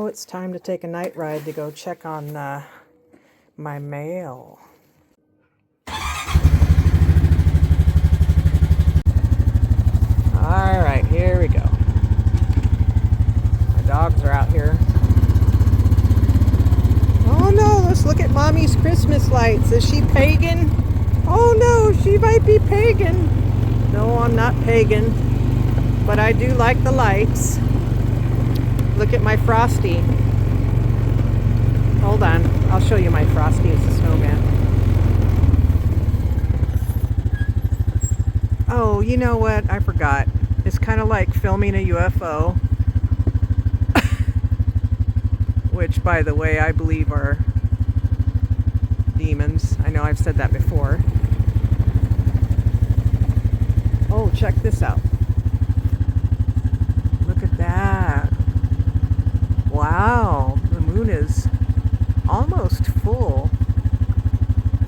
Now it's time to take a night ride to go check on my mail. Alright, here we go. My dogs are out here. Oh no, let's look at Mommy's Christmas lights. Is she pagan? Oh no, she might be pagan. No, I'm not pagan, but I do like the lights. Look at my Frosty. Hold on, I'll show you my Frosty as a snowman. Oh, you know what? I forgot. It's kind of like filming a UFO. Which, by the way, I believe are demons. I know I've said that before. Oh, check this out. Look at that. Wow, the moon is almost full.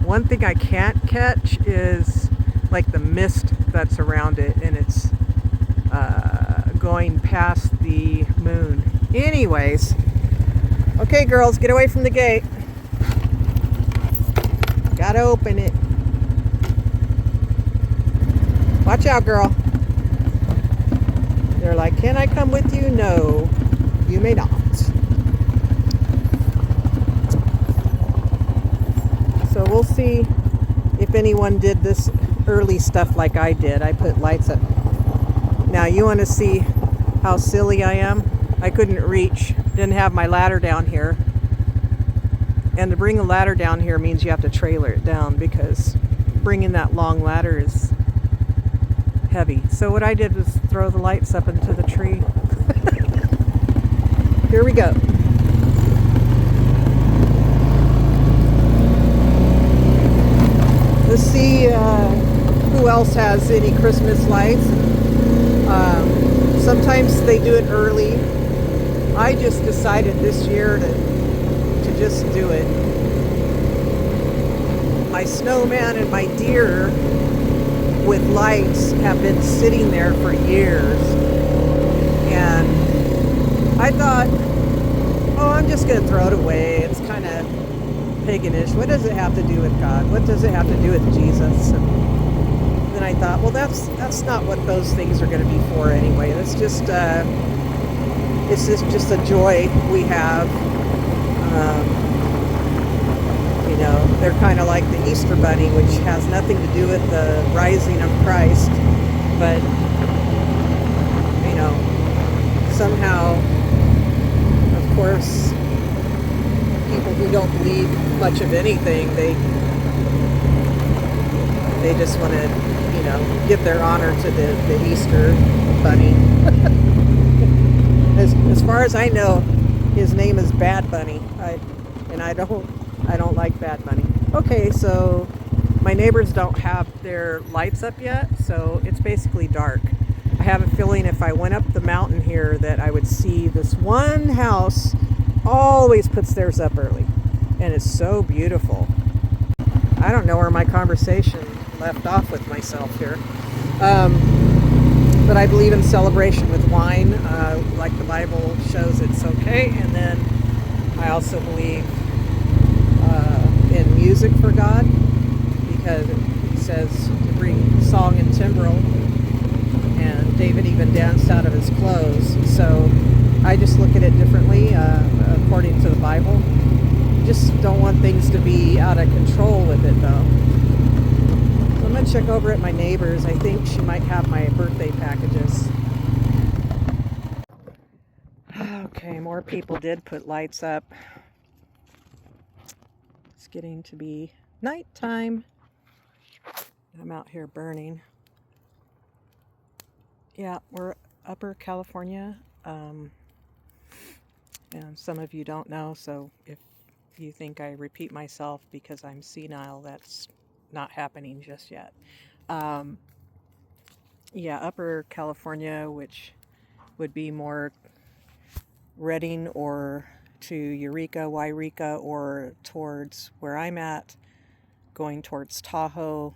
One thing I can't catch is like the mist that's around it, and it's going past the moon. Anyways, okay girls, get away from the gate. Gotta open it. Watch out, girl. They're like, can I come with you? No, you may not. So we'll see if anyone did this early stuff like I did. I put lights up. Now you want to see how silly I am? I couldn't reach, didn't have my ladder down here. And to bring a ladder down here means you have to trailer it down, because bringing that long ladder is heavy. So what I did was throw the lights up into the tree. Here we go. Let's see who else has any Christmas lights. Sometimes they do it early. I just decided this year to just do it. My snowman and my deer with lights have been sitting there for years. And I thought, oh, I'm just going to throw it away. It's kind of paganish. What does it have to do with God? What does it have to do with Jesus? And then I thought, well, that's not what those things are going to be for anyway. It's just a joy we have. You know, they're kind of like the Easter Bunny, which has nothing to do with the rising of Christ, but you know, somehow, of course, people who don't believe much of anything, they just want to, you know, give their honor to the Easter Bunny. As far as I know, his name is Bad Bunny. I don't like Bad Bunny. Okay, so my neighbors don't have their lights up yet, so it's basically dark. I have a feeling if I went up the mountain here that I would see this one house always puts theirs up early, and it's so beautiful. I don't know where my conversation left off with myself here, but I believe in celebration with wine, like the Bible shows it's okay. And then I also believe in music for God, because it says to bring song and timbrel, and David even danced out of his clothes. So I just look at it differently according to the Bible. Just don't want things to be out of control with it, though. So I'm going to check over at my neighbor's. I think she might have my birthday packages. Okay, more people did put lights up. It's getting to be nighttime. I'm out here burning. Yeah, we're Upper California. And some of you don't know, so if you think I repeat myself because I'm senile, that's not happening just yet. Yeah, Upper California, which would be more Redding or to Eureka, Wairika, or towards where I'm at, going towards Tahoe,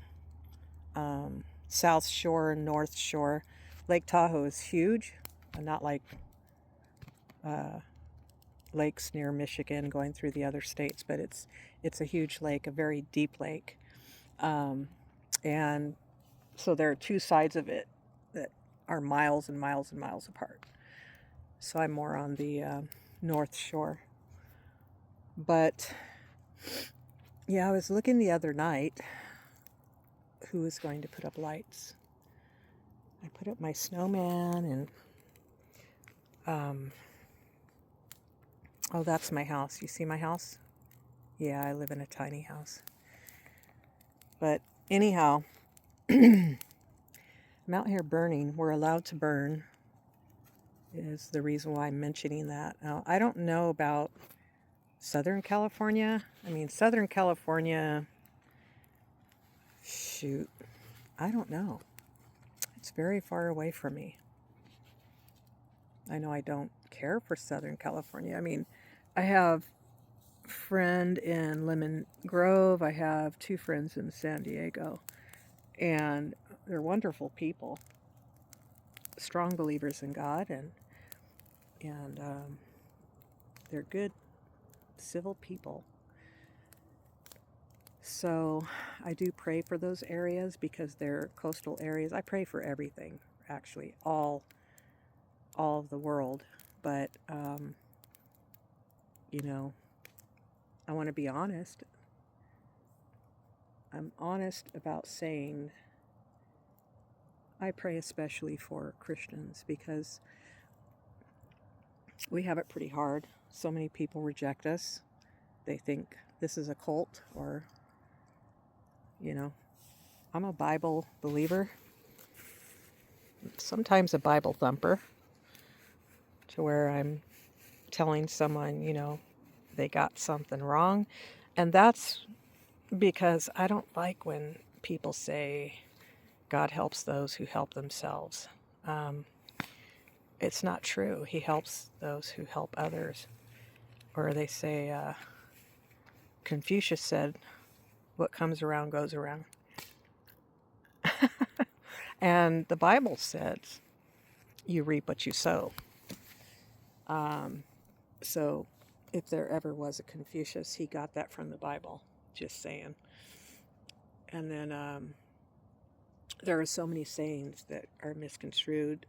South Shore, North Shore. Lake Tahoe is huge, not like lakes near Michigan going through the other states, but it's a huge lake, a very deep lake. Um, and so there are two sides of it that are miles and miles and miles apart. So I'm more on the north shore. But yeah, I was looking the other night who was going to put up lights. I put up my snowman and oh, that's my house. You see my house? Yeah, I live in a tiny house. But anyhow, I'm out here burning. We're allowed to burn, is the reason why I'm mentioning that. Now, I don't know about Southern California. I mean, Southern California, shoot, I don't know. It's very far away from me. I know I don't care for Southern California. I mean, I have a friend in Lemon Grove. I have two friends in San Diego. And they're wonderful people, strong believers in God, and they're good, civil people. So I do pray for those areas because they're coastal areas. I pray for everything, actually, all of the world. But you know, I want to be honest. I'm honest about saying I pray especially for Christians because we have it pretty hard. So many people reject us. They think this is a cult, or, you know, I'm a Bible believer, sometimes a Bible thumper, to where I'm telling someone, they got something wrong. And that's because I don't like when people say God helps those who help themselves. It's not true. He helps those who help others. Or they say, Confucius said, what comes around goes around. And the Bible says, you reap what you sow. So if there ever was a Confucius, he got that from the Bible. Just saying. And then there are so many sayings that are misconstrued.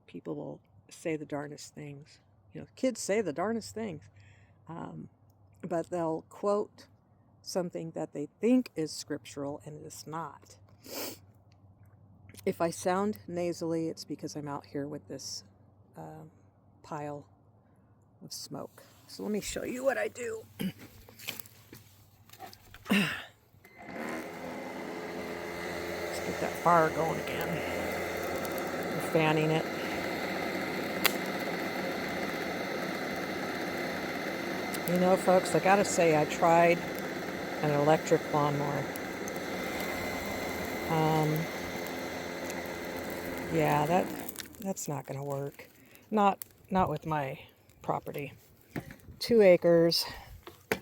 People will say the darndest things. Kids say the darndest things. But they'll quote something that they think is scriptural and it's not. If I sound nasally, it's because I'm out here with this pile of smoke. So let me show you what I do. Let's get that fire going again. I'm fanning it. Folks, I gotta say, I tried an electric lawnmower. Yeah, that's not gonna work. Not with my property. 2 acres.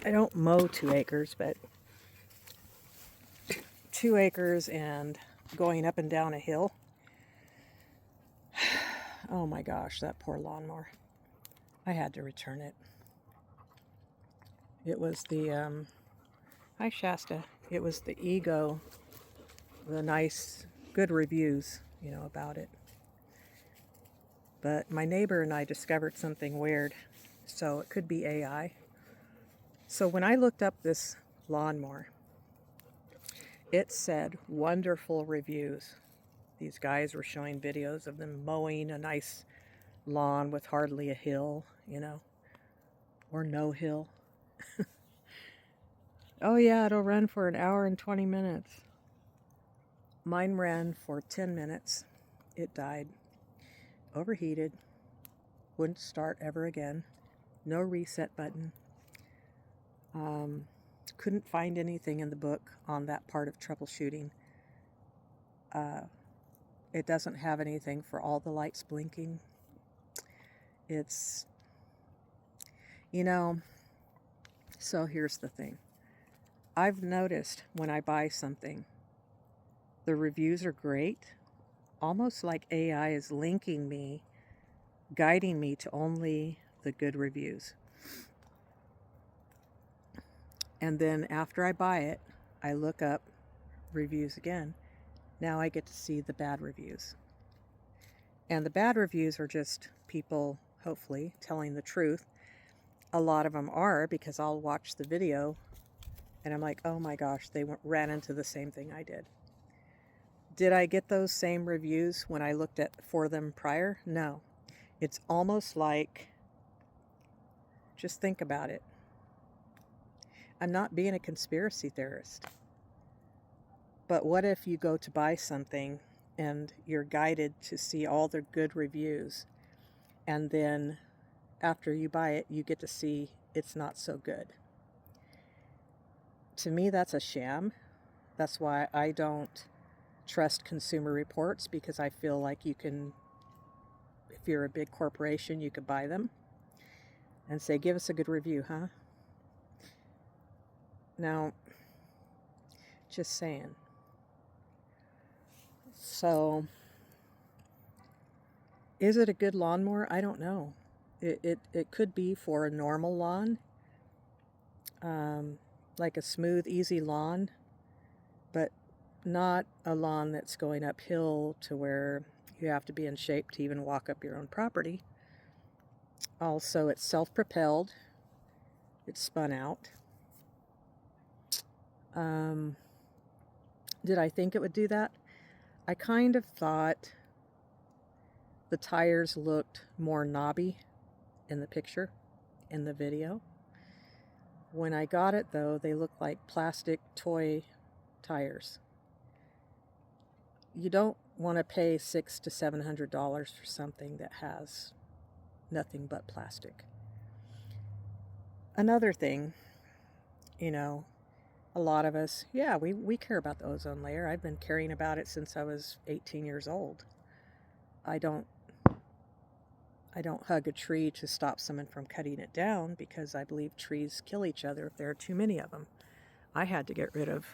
I don't mow 2 acres, but 2 acres and going up and down a hill. Oh my gosh, that poor lawnmower. I had to return it. It was the, hi Shasta. It was the ego, the nice, good reviews, about it. But my neighbor and I discovered something weird, so it could be AI. So when I looked up this lawnmower, it said wonderful reviews. These guys were showing videos of them mowing a nice lawn with hardly a hill, or no hill. Oh yeah, it'll run for an hour and 20 minutes. Mine ran for 10 minutes. It died. Overheated. Wouldn't start ever again. No reset button. Couldn't find anything in the book on that part of troubleshooting. It doesn't have anything for all the lights blinking. It's, so here's the thing. I've noticed when I buy something, the reviews are great, almost like AI is linking me, guiding me to only the good reviews. And then after I buy it, I look up reviews again. Now I get to see the bad reviews. And the bad reviews are just people, hopefully, telling the truth. A lot of them are, because I'll watch the video and I'm like, oh my gosh, they ran into the same thing I did. Did I get those same reviews when I looked for them prior? No. It's almost like, just think about it. I'm not being a conspiracy theorist. But what if you go to buy something and you're guided to see all the good reviews, and then after you buy it, you get to see it's not so good? To me, that's a sham. That's why I don't trust Consumer Reports, because I feel like you can, if you're a big corporation, you could buy them and say, give us a good review, huh? Now, just saying. So, is it a good lawnmower? I don't know. It could be for a normal lawn, like a smooth, easy lawn, but not a lawn that's going uphill to where you have to be in shape to even walk up your own property. Also, it's self-propelled. It's spun out. Did I think it would do that? I kind of thought the tires looked more knobby in the picture, in the video. When I got it, though, they looked like plastic toy tires. You don't want to pay $600 to $700 for something that has nothing but plastic. Another thing, a lot of us, we care about the ozone layer. I've been caring about it since I was 18 years old. I don't hug a tree to stop someone from cutting it down, because I believe trees kill each other if there are too many of them. I had to get rid of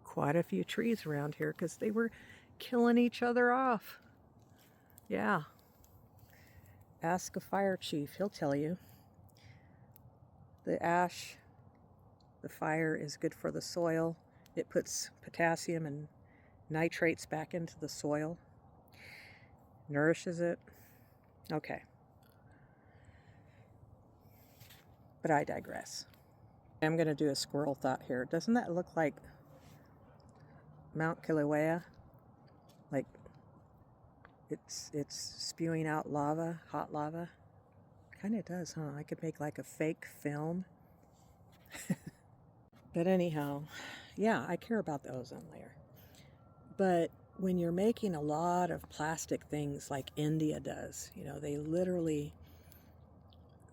quite a few trees around here because they were killing each other off. Yeah. Ask a fire chief, he'll tell you. The ash, the fire is good for the soil. It puts potassium and nitrates back into the soil, nourishes it. Okay. But I digress. I'm going to do a squirrel thought here. Doesn't that look like Mount Kilauea? Like it's spewing out lava, hot lava? Kind of does, huh? I could make like a fake film. But anyhow, yeah, I care about the ozone layer. But when you're making a lot of plastic things like India does,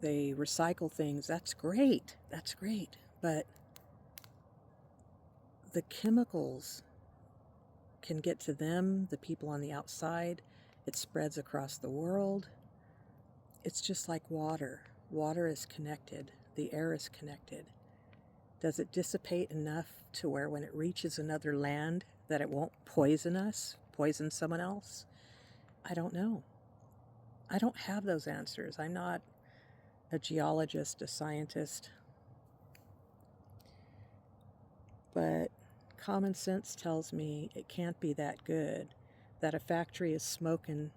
they recycle things. That's great. But the chemicals can get to them, the people on the outside. It spreads across the world. It's just like water. Water is connected. The air is connected. Does it dissipate enough to where when it reaches another land that it won't poison us, poison someone else? I don't know. I don't have those answers. I'm not a geologist, a scientist. But common sense tells me it can't be that good, that a factory is smoking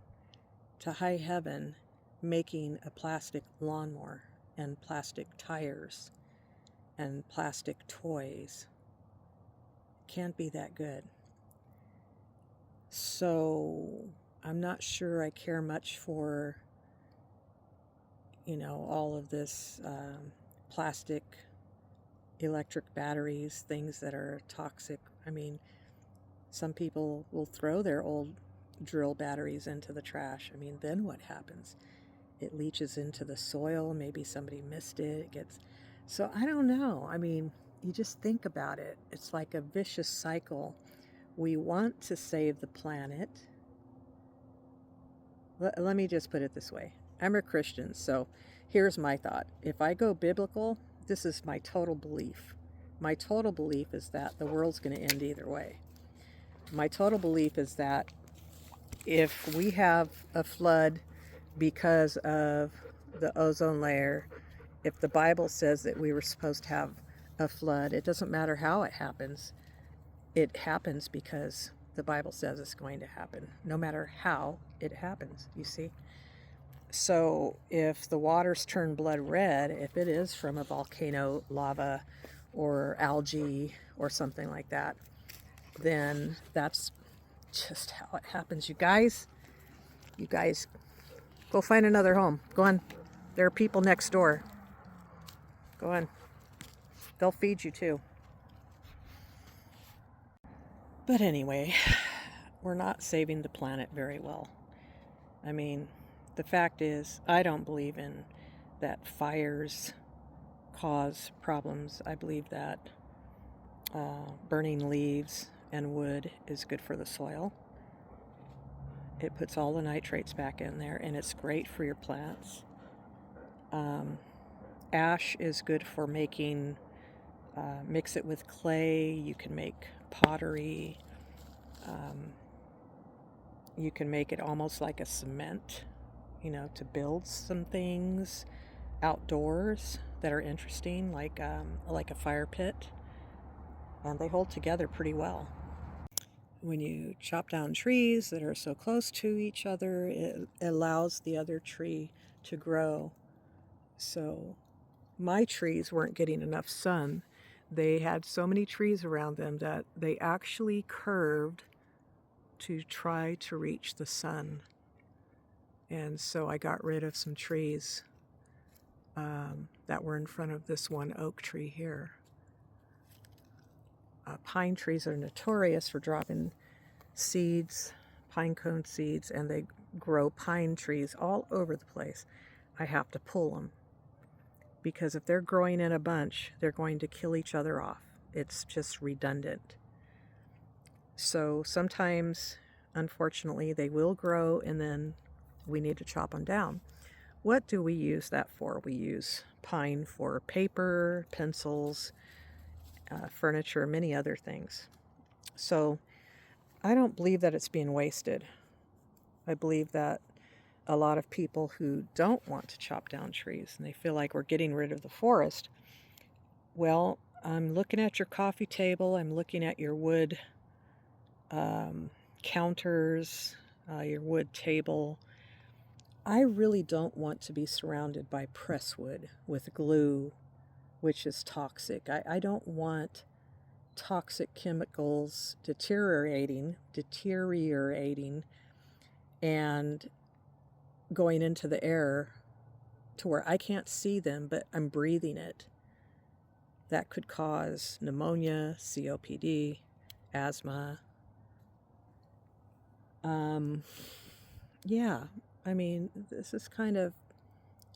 to high heaven making a plastic lawnmower and plastic tires and plastic toys. Can't be that good. So I'm not sure I care much for, all of this plastic, electric batteries, things that are toxic. I mean, some people will throw their old drill batteries into the trash. I mean, then what happens? It leaches into the soil. Maybe somebody missed it. So I don't know. I mean, you just think about it. It's like a vicious cycle. We want to save the planet. Let me just put it this way. I'm a Christian, so here's my thought. If I go biblical, this is my total belief. My total belief is that the world's going to end either way. My total belief is that if we have a flood because of the ozone layer. If the Bible says that we were supposed to have a flood, it doesn't matter how it happens. It happens because the Bible says it's going to happen, no matter how it happens, you see. So if the waters turn blood red, if it is from a volcano, lava, or algae, or something like that, then that's just how it happens. You guys, go find another home. Go on. There are people next door. Go on. They'll feed you too. But anyway, we're not saving the planet very well. I mean, the fact is, I don't believe in that fires cause problems. I believe that burning leaves and wood is good for the soil. It puts all the nitrates back in there, and it's great for your plants. Ash is good for making, mix it with clay. You can make pottery. You can make it almost like a cement, to build some things outdoors that are interesting, like a fire pit, and they hold together pretty well. When you chop down trees that are so close to each other, it allows the other tree to grow. So my trees weren't getting enough sun. They had so many trees around them that they actually curved to try to reach the sun. And so I got rid of some trees that were in front of this one oak tree here. Pine trees are notorious for dropping seeds, pine cone seeds, and they grow pine trees all over the place. I have to pull them because if they're growing in a bunch, they're going to kill each other off. It's just redundant. So sometimes, unfortunately, they will grow and then we need to chop them down. What do we use that for? We use pine for paper, pencils, furniture, many other things. So I don't believe that it's being wasted. I believe that a lot of people who don't want to chop down trees and they feel like we're getting rid of the forest, well, I'm looking at your coffee table, I'm looking at your wood counters, your wood table. I really don't want to be surrounded by presswood with glue, which is toxic. I don't want toxic chemicals deteriorating and going into the air to where I can't see them, but I'm breathing it. That could cause pneumonia, COPD, asthma. Yeah, I mean, this is kind of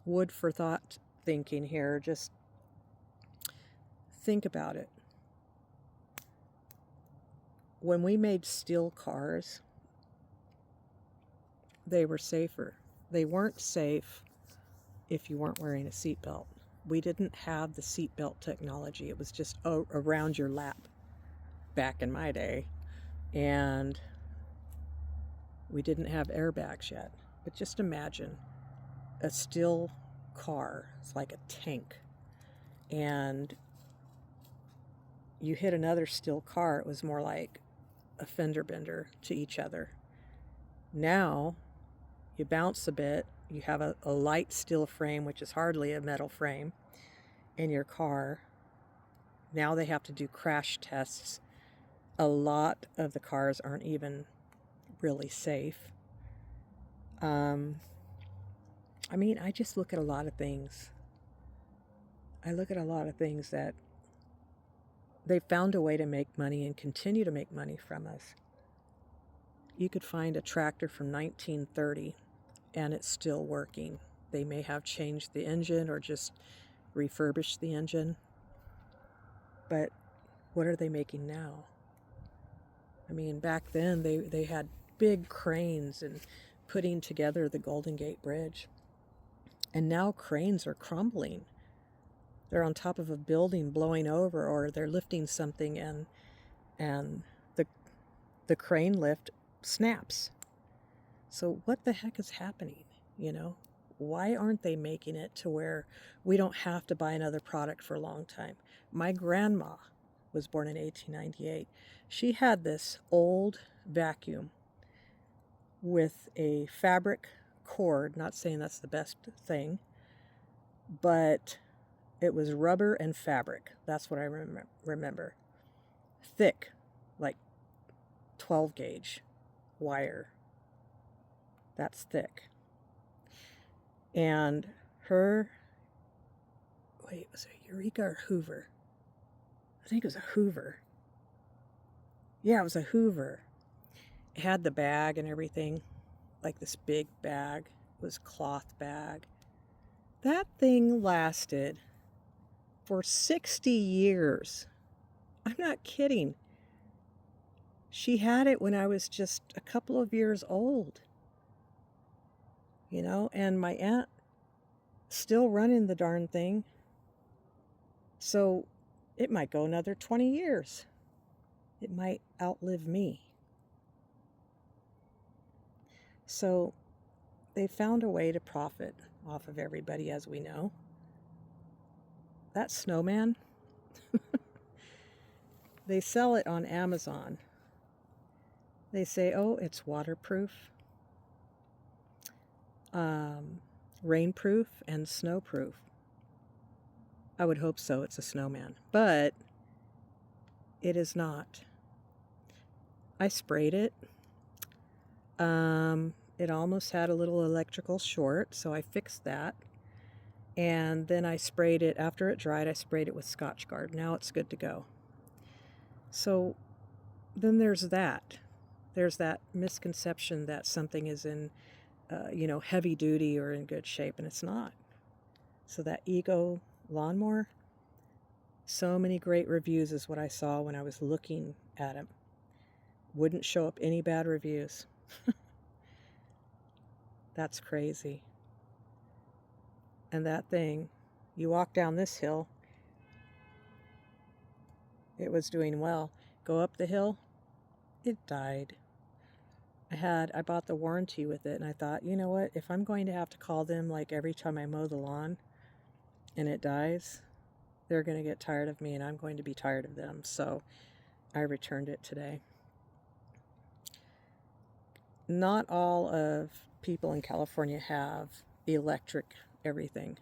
wood for thought thinking here. Just think about it. When we made steel cars, they were safer. They weren't safe if you weren't wearing a seatbelt. We didn't have the seatbelt technology. It was just around your lap back in my day. And we didn't have airbags yet. But just imagine a steel car. It's like a tank. And you hit another steel car, it was more like a fender bender to each other. Now, you bounce a bit, you have a light steel frame, which is hardly a metal frame, in your car. Now they have to do crash tests. A lot of the cars aren't even really safe. I mean, I just look at a lot of things. I look at a lot of things that they found a way to make money and continue to make money from us. You could find a tractor from 1930 and it's still working. They may have changed the engine or just refurbished the engine. But what are they making now? I mean, back then they had big cranes and putting together the Golden Gate Bridge. And now cranes are crumbling. They're on top of a building blowing over, or they're lifting something and the crane lift snaps. So what the heck is happening, why aren't they making it to where we don't have to buy another product for a long time? My grandma was born in 1898. She had this old vacuum with a fabric cord, not saying that's the best thing, but it was rubber and fabric. That's what I remember. Thick, like 12 gauge wire. That's thick. And her, was it Eureka or Hoover? I think it was a Hoover. Yeah, it was a Hoover. It had the bag and everything, like this big bag. It was a cloth bag. That thing lasted for 60 years. I'm not kidding. She had it when I was just a couple of years old. You know, and my aunt still running the darn thing. So it might go another 20 years. It might outlive me. So they found a way to profit off of everybody, as we know. That snowman, they sell it on Amazon. They say, oh, it's waterproof, rainproof, and snowproof. I would hope so. It's a snowman. But it is not. I sprayed it. It almost had a little electrical short, so I fixed that. And then I sprayed it, after it dried, I sprayed it with Scotchgard. Now it's good to go. So then there's that. There's that misconception that something is in, heavy duty or in good shape, and it's not. So that Ego lawnmower, so many great reviews is what I saw when I was looking at him. Wouldn't show up any bad reviews. That's crazy. And that thing, you walk down this hill, it was doing well. Go up the hill, it died. I bought the warranty with it, and I thought, you know what, if I'm going to have to call them like every time I mow the lawn and it dies, they're going to get tired of me and I'm going to be tired of them. So I returned it today. Not all of people in California have electric everything.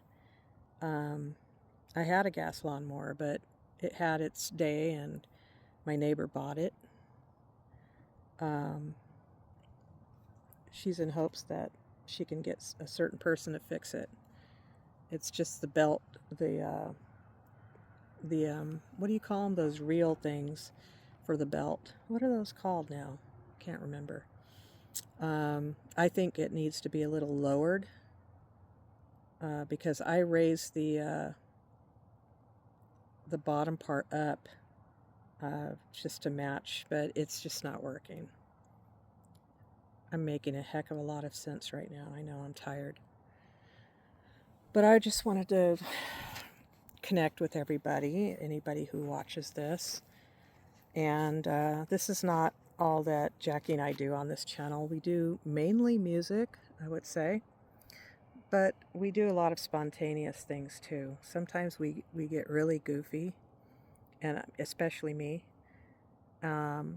I had a gas lawnmower, but it had its day and my neighbor bought it. She's in hopes that she can get a certain person to fix it. It's just the belt, the what do you call them? Those reel things for the belt. What are those called now? Can't remember. I think it needs to be a little lowered because I raised the bottom part up just to match, but it's just not working. I'm making a heck of a lot of sense right now. I know I'm tired. But I just wanted to connect with everybody, anybody who watches this. And this is not all that Jackie and I do on this channel. We do mainly music, I would say. But we do a lot of spontaneous things too. Sometimes we get really goofy, and especially me.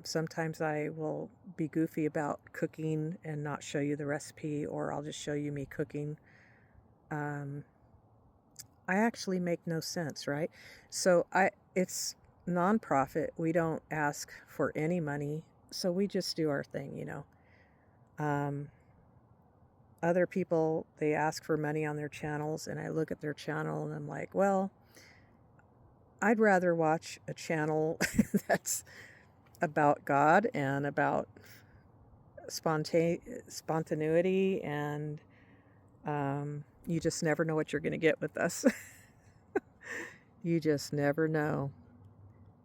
Sometimes I will be goofy about cooking and not show you the recipe, or I'll just show you me cooking. I actually make no sense, right? So it's nonprofit. We don't ask for any money, so we just do our thing, you know. Other people, they ask for money on their channels, and I look at their channel and I'm like, well, I'd rather watch a channel that's about God and about spontaneity, and you just never know what you're going to get with us. You just never know.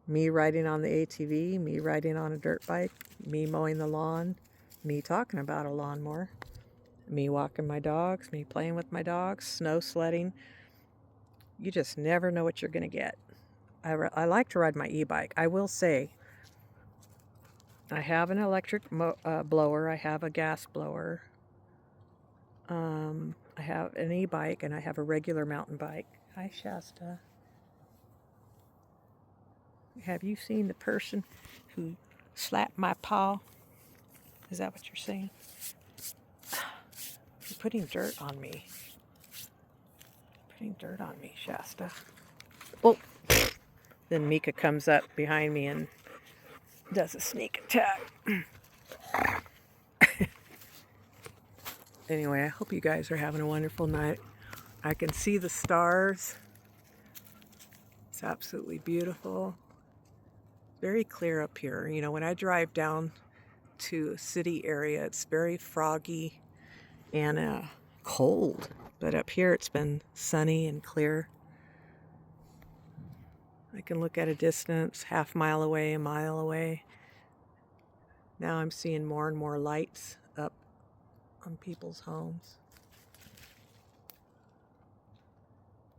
Me riding on the ATV, me riding on a dirt bike, me mowing the lawn, me talking about a lawnmower, me walking my dogs, me playing with my dogs, snow sledding. You just never know what you're going to get. I like to ride my e-bike. I will say, I have an electric blower. I have a gas blower. I have an e-bike and I have a regular mountain bike. Hi, Shasta. Have you seen the person who slapped my paw? Is that what you're saying? You're putting dirt on me. Putting dirt on me, Shasta. Oh, then Mika comes up behind me and does a sneak attack. Anyway, I hope you guys are having a wonderful night. I can see the stars. It's absolutely beautiful. Very clear up here. You know, when I drive down to a city area, it's very foggy and cold. But up here, it's been sunny and clear. I can look at a distance, half mile away, a mile away. Now I'm seeing more and more lights up on people's homes.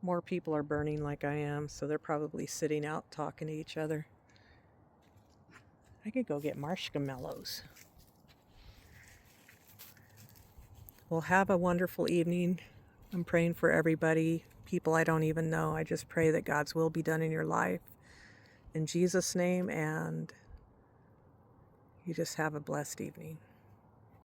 More people are burning like I am, so they're probably sitting out talking to each other. I could go get marshmallows. Well, have a wonderful evening. I'm praying for everybody, people I don't even know. I just pray that God's will be done in your life. In Jesus' name, and you just have a blessed evening.